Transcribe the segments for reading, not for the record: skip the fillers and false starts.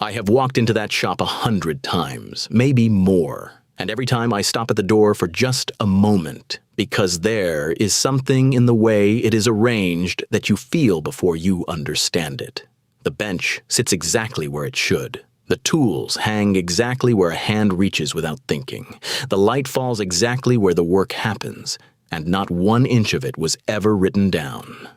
I have walked into that shop 100 times, maybe more, and every time I stop at the door for just a moment, because there is something in the way it is arranged that you feel before you understand it. The bench sits exactly where it should. The tools hang exactly where a hand reaches without thinking. The light falls exactly where the work happens, and not 1 inch of it was ever written down.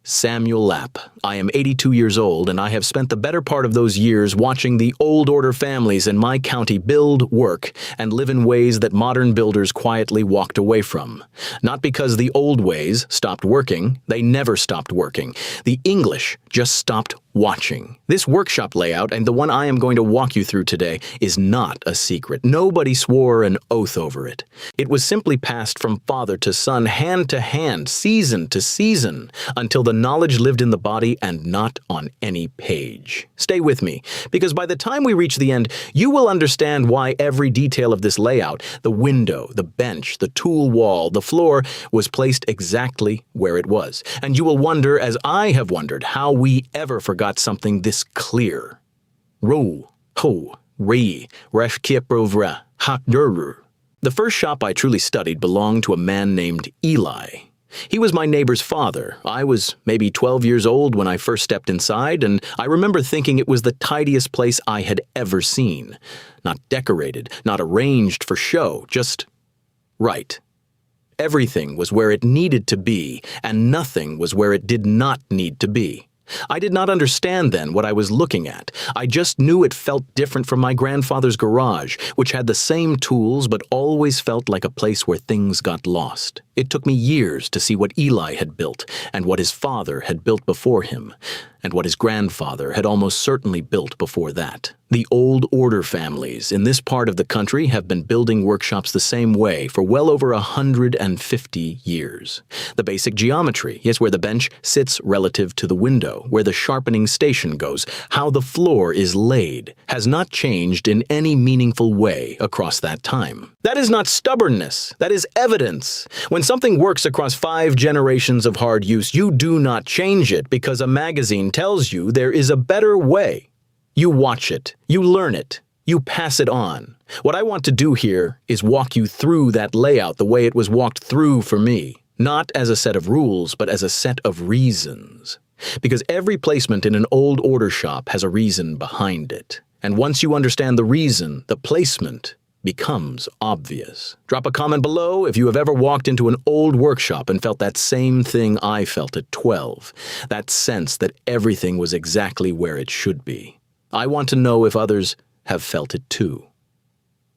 Samuel Lapp. I am 82 years old, and I have spent the better part of those years watching the old order families in my county build, work, and live in ways that modern builders quietly walked away from. Not because the old ways stopped working, they never stopped working. The English just stopped watching. This workshop layout, and the one I am going to walk you through today, is not a secret. Nobody swore an oath over it. It was simply passed from father to son, hand to hand, season to season, until the knowledge lived in the body and not on any page. Stay with me, because by the time we reach the end, you will understand why every detail of this layout, the window, the bench, the tool wall, the floor, was placed exactly where it was. And you will wonder, as I have wondered, how we ever forgot something this clear. Ro, ho, re, resh kieprovra, hak durur. The first shop I truly studied belonged to a man named Eli. He was my neighbor's father. I was maybe 12 years old when I first stepped inside, and I remember thinking it was the tidiest place I had ever seen. Not decorated, not arranged for show, just right. Everything was where it needed to be, and nothing was where it did not need to be. I did not understand then what I was looking at. I just knew it felt different from my grandfather's garage, which had the same tools but always felt like a place where things got lost. It took me years to see what Eli had built, and what his father had built before him, and what his grandfather had almost certainly built before that. The Old Order families in this part of the country have been building workshops the same way for well over 150 years. The basic geometry is where the bench sits relative to the window, where the sharpening station goes, how the floor is laid, has not changed in any meaningful way across that time. That is not stubbornness, that is evidence. When something works across 5 generations of hard use, you do not change it because a magazine tells you there is a better way. You watch it, you learn it, you pass it on. What I want to do here is walk you through that layout the way it was walked through for me, not as a set of rules, but as a set of reasons. Because every placement in an old order shop has a reason behind it. And once you understand the reason, the placement becomes obvious. Drop a comment below if you have ever walked into an old workshop and felt that same thing I felt at 12, that sense that everything was exactly where it should be. I want to know if others have felt it too.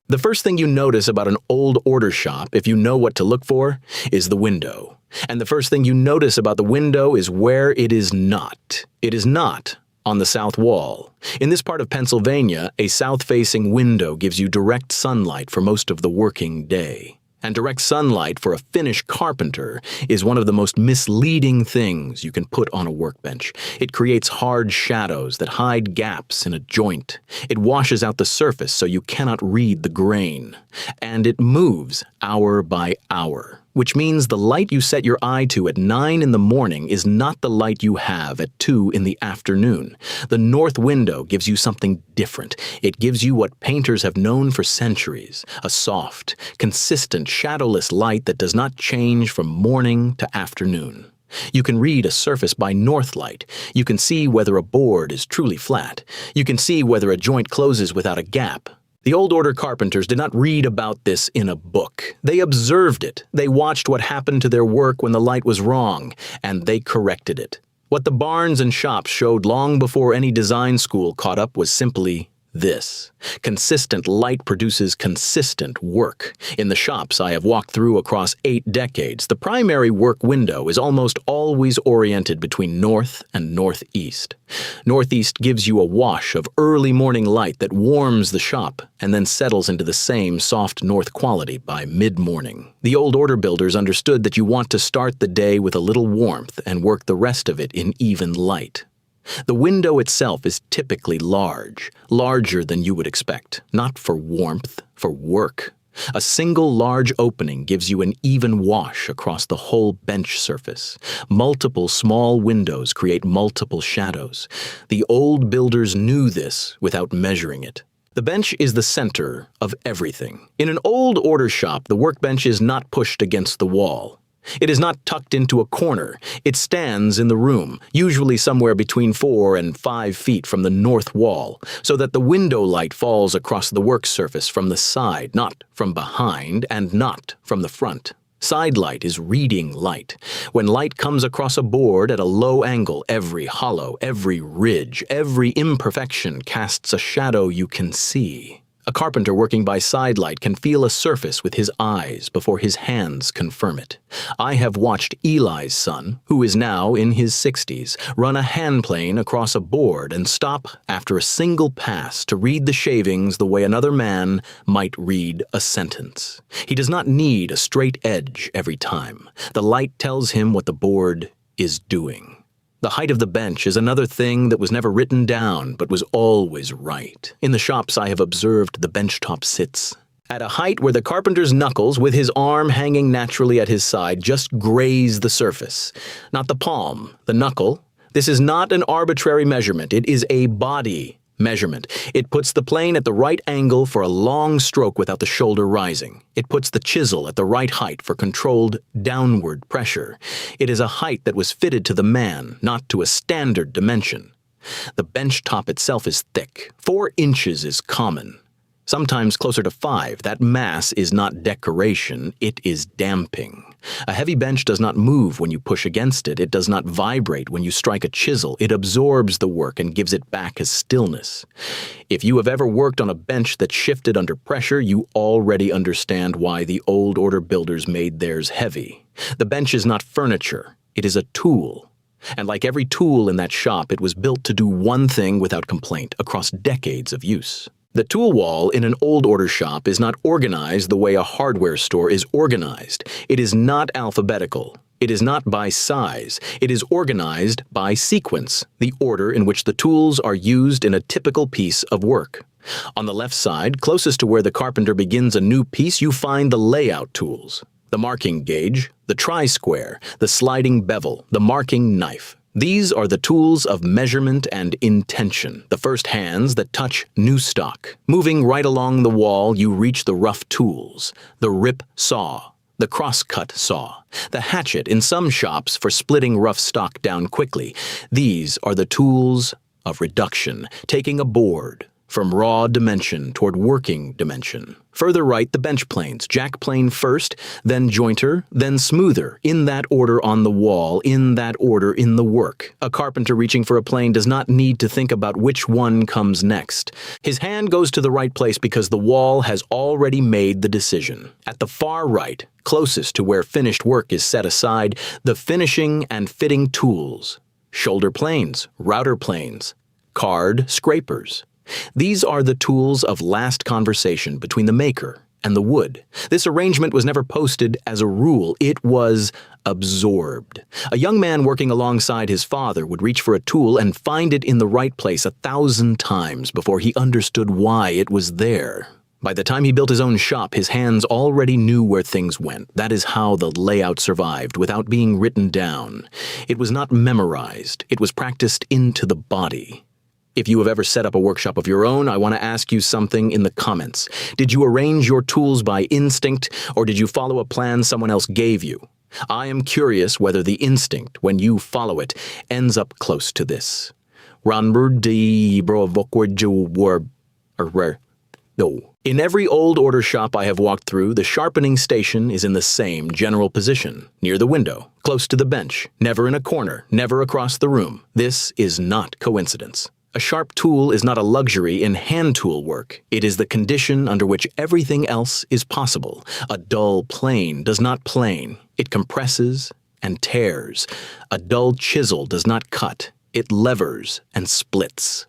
The first thing you notice about an old order shop, if you know what to look for, is the window. And the first thing you notice about the window is where it is not. It is not on the south wall. In this part of Pennsylvania, a south-facing window gives you direct sunlight for most of the working day. And direct sunlight for a Finnish carpenter is one of the most misleading things you can put on a workbench. It creates hard shadows that hide gaps in a joint. It washes out the surface so you cannot read the grain. And it moves hour by hour, which means the light you set your eye to at 9 in the morning is not the light you have at 2 in the afternoon. The north window gives you something different. It gives you what painters have known for centuries, a soft, consistent, shadowless light that does not change from morning to afternoon. You can read a surface by north light. You can see whether a board is truly flat. You can see whether a joint closes without a gap. The Old Order Carpenters did not read about this in a book. They observed it. They watched what happened to their work when the light was wrong, and they corrected it. What the barns and shops showed long before any design school caught up was simply this. Consistent light produces consistent work. In the shops I have walked through across 8 decades, the primary work window is almost always oriented between north and northeast. Northeast gives you a wash of early morning light that warms the shop and then settles into the same soft north quality by mid-morning. The Old Order builders understood that you want to start the day with a little warmth and work the rest of it in even light. The window itself is typically large, larger than you would expect, not for warmth, for work. A single large opening gives you an even wash across the whole bench surface. Multiple small windows create multiple shadows. The old builders knew this without measuring it. The bench is the center of everything. In an old order shop, the workbench is not pushed against the wall. It is not tucked into a corner. It stands in the room, usually somewhere between 4 and 5 feet from the north wall, so that the window light falls across the work surface from the side, not from behind, and not from the front. Side light is reading light. When light comes across a board at a low angle, every hollow, every ridge, every imperfection casts a shadow you can see. A carpenter working by side light can feel a surface with his eyes before his hands confirm it. I have watched Eli's son, who is now in his 60s, run a hand plane across a board and stop after a single pass to read the shavings the way another man might read a sentence. He does not need a straight edge every time. The light tells him what the board is doing. The height of the bench is another thing that was never written down, but was always right. In the shops I have observed the benchtop sits at a height where the carpenter's knuckles, with his arm hanging naturally at his side, just graze the surface. Not the palm, the knuckle. This is not an arbitrary measurement. It is a body measurement. It puts the plane at the right angle for a long stroke without the shoulder rising. It puts the chisel at the right height for controlled downward pressure. It is a height that was fitted to the man, not to a standard dimension. The bench top itself is thick. 4 inches is common. Sometimes closer to 5. That mass is not decoration, it is damping. A heavy bench does not move when you push against it. It does not vibrate when you strike a chisel. It absorbs the work and gives it back as stillness. If you have ever worked on a bench that shifted under pressure, you already understand why the old order builders made theirs heavy. The bench is not furniture. It is a tool. And like every tool in that shop, it was built to do one thing without complaint across decades of use. The tool wall in an old order shop is not organized the way a hardware store is organized. It is not alphabetical. It is not by size. It is organized by sequence, the order in which the tools are used in a typical piece of work. On the left side, closest to where the carpenter begins a new piece, you find the layout tools. The marking gauge, the tri-square, the sliding bevel, the marking knife. These are the tools of measurement and intention, the first hands that touch new stock. Moving right along the wall, you reach the rough tools, the rip saw, the cross-cut saw, the hatchet in some shops for splitting rough stock down quickly. These are the tools of reduction, taking a board from raw dimension toward working dimension. Further right, the bench planes, jack plane first, then jointer, then smoother, in that order on the wall, in that order in the work. A carpenter reaching for a plane does not need to think about which one comes next. His hand goes to the right place because the wall has already made the decision. At the far right, closest to where finished work is set aside, the finishing and fitting tools. Shoulder planes, router planes, card scrapers. These are the tools of last conversation between the maker and the wood. This arrangement was never posted as a rule. It was absorbed. A young man working alongside his father would reach for a tool and find it in the right place 1,000 times before he understood why it was there. By the time he built his own shop, his hands already knew where things went. That is how the layout survived, without being written down. It was not memorized. It was practiced into the body. If you have ever set up a workshop of your own, I want to ask you something in the comments. Did you arrange your tools by instinct, or did you follow a plan someone else gave you? I am curious whether the instinct, when you follow it, ends up close to this. In every old order shop I have walked through, the sharpening station is in the same general position, near the window, close to the bench, never in a corner, never across the room. This is not coincidence. A sharp tool is not a luxury in hand tool work. It is the condition under which everything else is possible. A dull plane does not plane. It compresses and tears. A dull chisel does not cut. It levers and splits.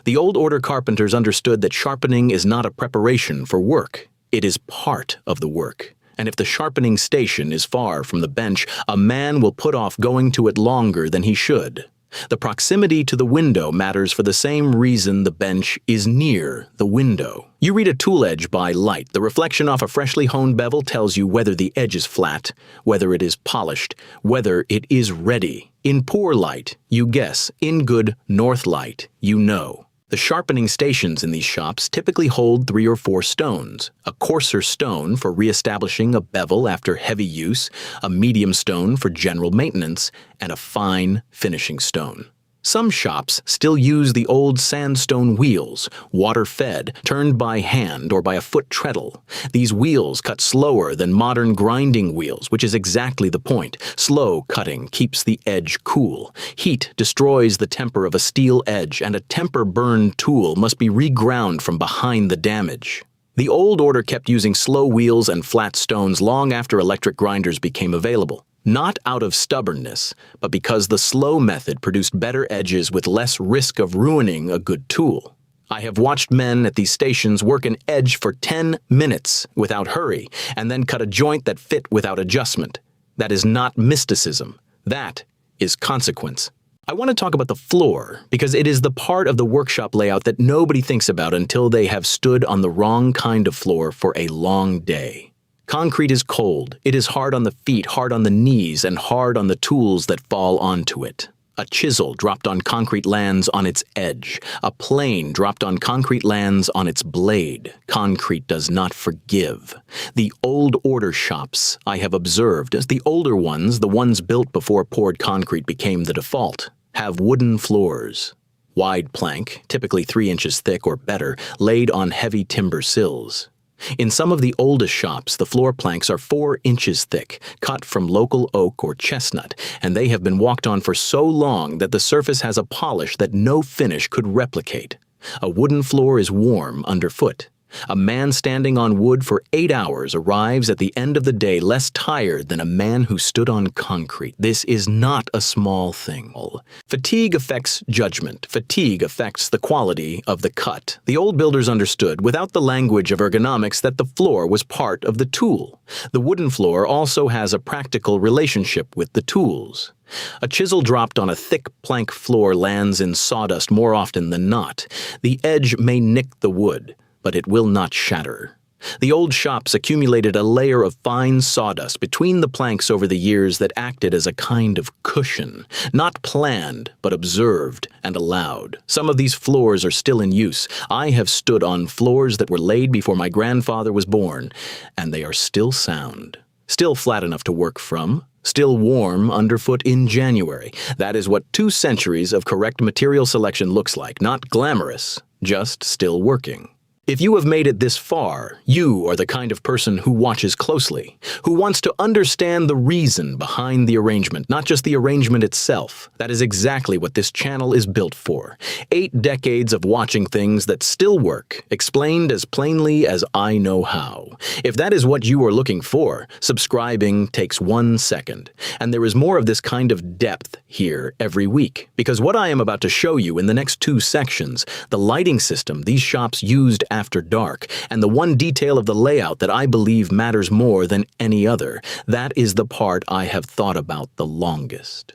The old order carpenters understood that sharpening is not a preparation for work. It is part of the work. And if the sharpening station is far from the bench, a man will put off going to it longer than he should. The proximity to the window matters for the same reason the bench is near the window. You read a tool edge by light. The reflection off a freshly honed bevel tells you whether the edge is flat, whether it is polished, whether it is ready. In poor light, you guess. In good north light, you know. The sharpening stations in these shops typically hold 3 or 4 stones: a coarser stone for re-establishing a bevel after heavy use, a medium stone for general maintenance, and a fine finishing stone. Some shops still use the old sandstone wheels, water-fed, turned by hand or by a foot treadle. These wheels cut slower than modern grinding wheels, which is exactly the point. Slow cutting keeps the edge cool. Heat destroys the temper of a steel edge, and a temper-burned tool must be reground from behind the damage. The old order kept using slow wheels and flat stones long after electric grinders became available. Not out of stubbornness, but because the slow method produced better edges with less risk of ruining a good tool. I have watched men at these stations work an edge for 10 minutes without hurry, and then cut a joint that fit without adjustment. That is not mysticism. That is consequence. I want to talk about the floor, because it is the part of the workshop layout that nobody thinks about until they have stood on the wrong kind of floor for a long day. Concrete is cold. It is hard on the feet, hard on the knees, and hard on the tools that fall onto it. A chisel dropped on concrete lands on its edge. A plane dropped on concrete lands on its blade. Concrete does not forgive. The old order shops I have observed, as the older ones, the ones built before poured concrete became the default, have wooden floors. Wide plank, typically 3 inches thick or better, laid on heavy timber sills. In some of the oldest shops, the floor planks are 4 inches thick, cut from local oak or chestnut, and they have been walked on for so long that the surface has a polish that no finish could replicate. A wooden floor is warm underfoot. A man standing on wood for 8 hours arrives at the end of the day less tired than a man who stood on concrete. This is not a small thing. Fatigue affects judgment. Fatigue affects the quality of the cut. The old builders understood, without the language of ergonomics, that the floor was part of the tool. The wooden floor also has a practical relationship with the tools. A chisel dropped on a thick plank floor lands in sawdust more often than not. The edge may nick the wood, but it will not shatter. The old shops accumulated a layer of fine sawdust between the planks over the years that acted as a kind of cushion, not planned, but observed and allowed. Some of these floors are still in use. I have stood on floors that were laid before my grandfather was born, and they are still sound, still flat enough to work from, still warm underfoot in January. That is what 2 centuries of correct material selection looks like, not glamorous, just still working. If you have made it this far, you are the kind of person who watches closely, who wants to understand the reason behind the arrangement, not just the arrangement itself. That is exactly what this channel is built for. 8 decades of watching things that still work, explained as plainly as I know how. If that is what you are looking for, subscribing takes 1 second. And there is more of this kind of depth here every week, because what I am about to show you in the next 2 sections, the lighting system these shops used after dark, and the one detail of the layout that I believe matters more than any other, that is the part I have thought about the longest.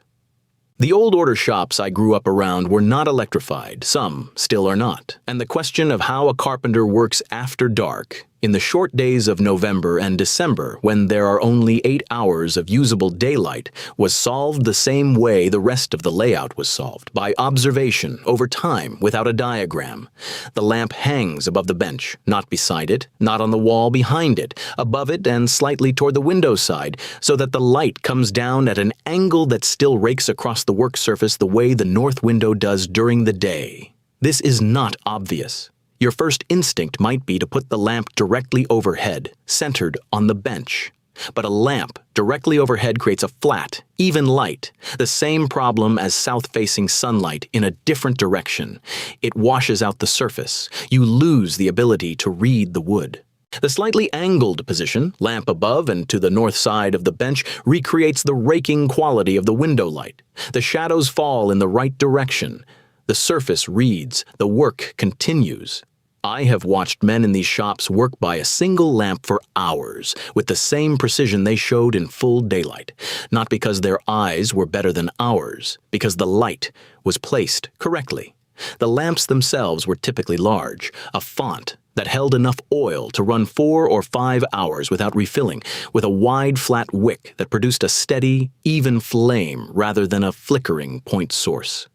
The old order shops I grew up around were not electrified, some still are not, and the question of how a carpenter works after dark, in the short days of November and December when there are only 8 hours of usable daylight, was solved the same way the rest of the layout was solved, by observation over time without a diagram. The lamp hangs above the bench, not beside it, not on the wall behind it, above it and slightly toward the window side, so that the light comes down at an angle that still rakes across the work surface the way the north window does during the day. This is not obvious. Your first instinct might be to put the lamp directly overhead, centered on the bench. But a lamp directly overhead creates a flat, even light, the same problem as south-facing sunlight in a different direction. It washes out the surface. You lose the ability to read the wood. The slightly angled position, lamp above and to the north side of the bench, recreates the raking quality of the window light. The shadows fall in the right direction. The surface reads. The work continues. I have watched men in these shops work by a single lamp for hours, with the same precision they showed in full daylight, not because their eyes were better than ours, because the light was placed correctly. The lamps themselves were typically large, a font that held enough oil to run 4 or 5 hours without refilling, with a wide flat wick that produced a steady, even flame rather than a flickering point source.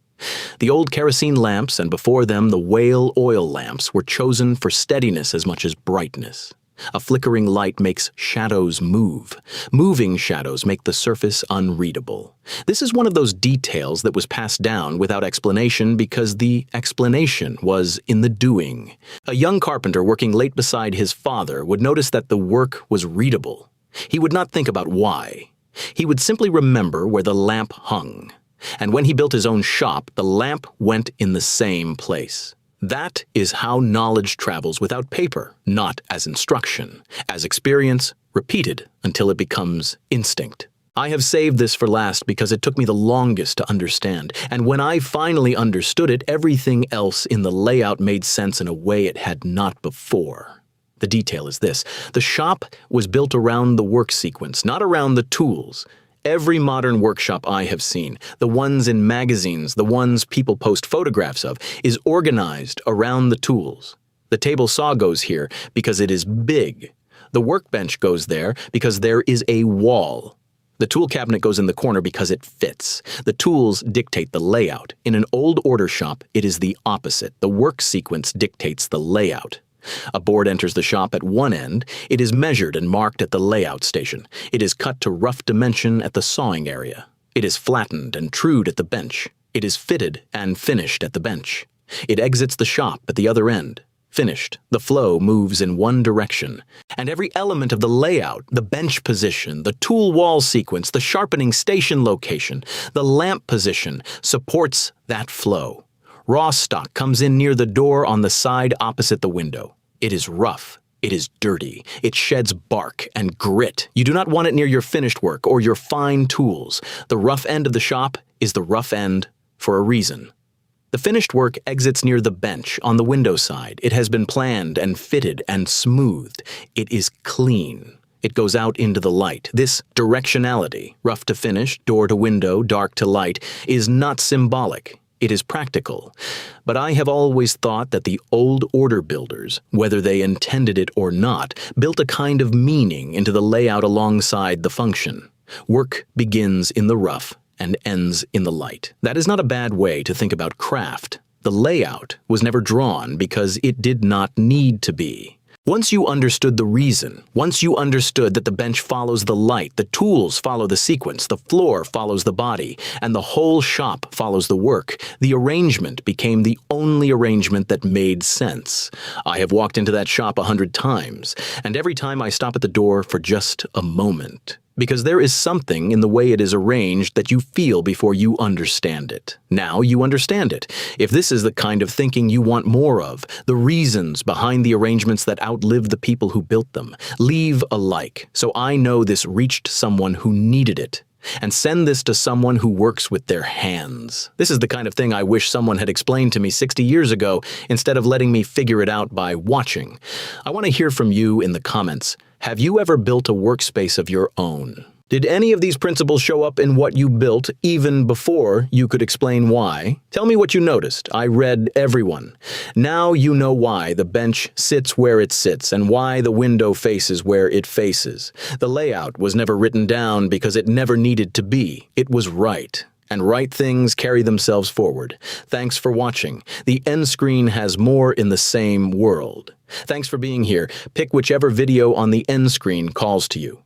The old kerosene lamps and before them the whale oil lamps were chosen for steadiness as much as brightness. A flickering light makes shadows move. Moving shadows make the surface unreadable. This is one of those details that was passed down without explanation because the explanation was in the doing. A young carpenter working late beside his father would notice that the work was readable. He would not think about why. He would simply remember where the lamp hung. And when he built his own shop, the lamp went in the same place. That is how knowledge travels without paper, not as instruction, as experience, repeated until it becomes instinct. I have saved this for last because it took me the longest to understand, and when I finally understood it, everything else in the layout made sense in a way it had not before. The detail is this: the shop was built around the work sequence, not around the tools. Every modern workshop I have seen, the ones in magazines, the ones people post photographs of, is organized around the tools. The table saw goes here because it is big. The workbench goes there because there is a wall. The tool cabinet goes in the corner because it fits. The tools dictate the layout. In an old order shop, it is the opposite. The work sequence dictates the layout. A board enters the shop at one end. It is measured and marked at the layout station. It is cut to rough dimension at the sawing area. It is flattened and trued at the bench. It is fitted and finished at the bench. It exits the shop at the other end. Finished, the flow moves in one direction. And every element of the layout, the bench position, the tool wall sequence, the sharpening station location, the lamp position, supports that flow. Raw stock comes in near the door on the side opposite the window. It is rough. It is dirty. It sheds bark and grit. You do not want it near your finished work or your fine tools. The rough end of the shop is the rough end for a reason. The finished work exits near the bench on the window side. It has been planned and fitted and smoothed. It is clean. It goes out into the light. This directionality, rough to finish, door to window, dark to light, is not symbolic. It is practical. But I have always thought that the old order builders, whether they intended it or not, built a kind of meaning into the layout alongside the function. Work begins in the rough and ends in the light. That is not a bad way to think about craft. The layout was never drawn because it did not need to be. Once you understood the reason, once you understood that the bench follows the light, the tools follow the sequence, the floor follows the body, and the whole shop follows the work, the arrangement became the only arrangement that made sense. I have walked into that shop 100 times, and every time I stop at the door for just a moment. Because there is something in the way it is arranged that you feel before you understand it. Now you understand it. If this is the kind of thinking you want more of, the reasons behind the arrangements that outlive the people who built them, leave a like, so I know this reached someone who needed it. And send this to someone who works with their hands. This is the kind of thing I wish someone had explained to me 60 years ago instead of letting me figure it out by watching. I want to hear from you in the comments. Have you ever built a workspace of your own? Did any of these principles show up in what you built even before you could explain why? Tell me what you noticed. I read every one. Now you know why the bench sits where it sits and why the window faces where it faces. The layout was never written down because it never needed to be. It was right. And right things carry themselves forward. Thanks for watching. The end screen has more in the same world. Thanks for being here. Pick whichever video on the end screen calls to you.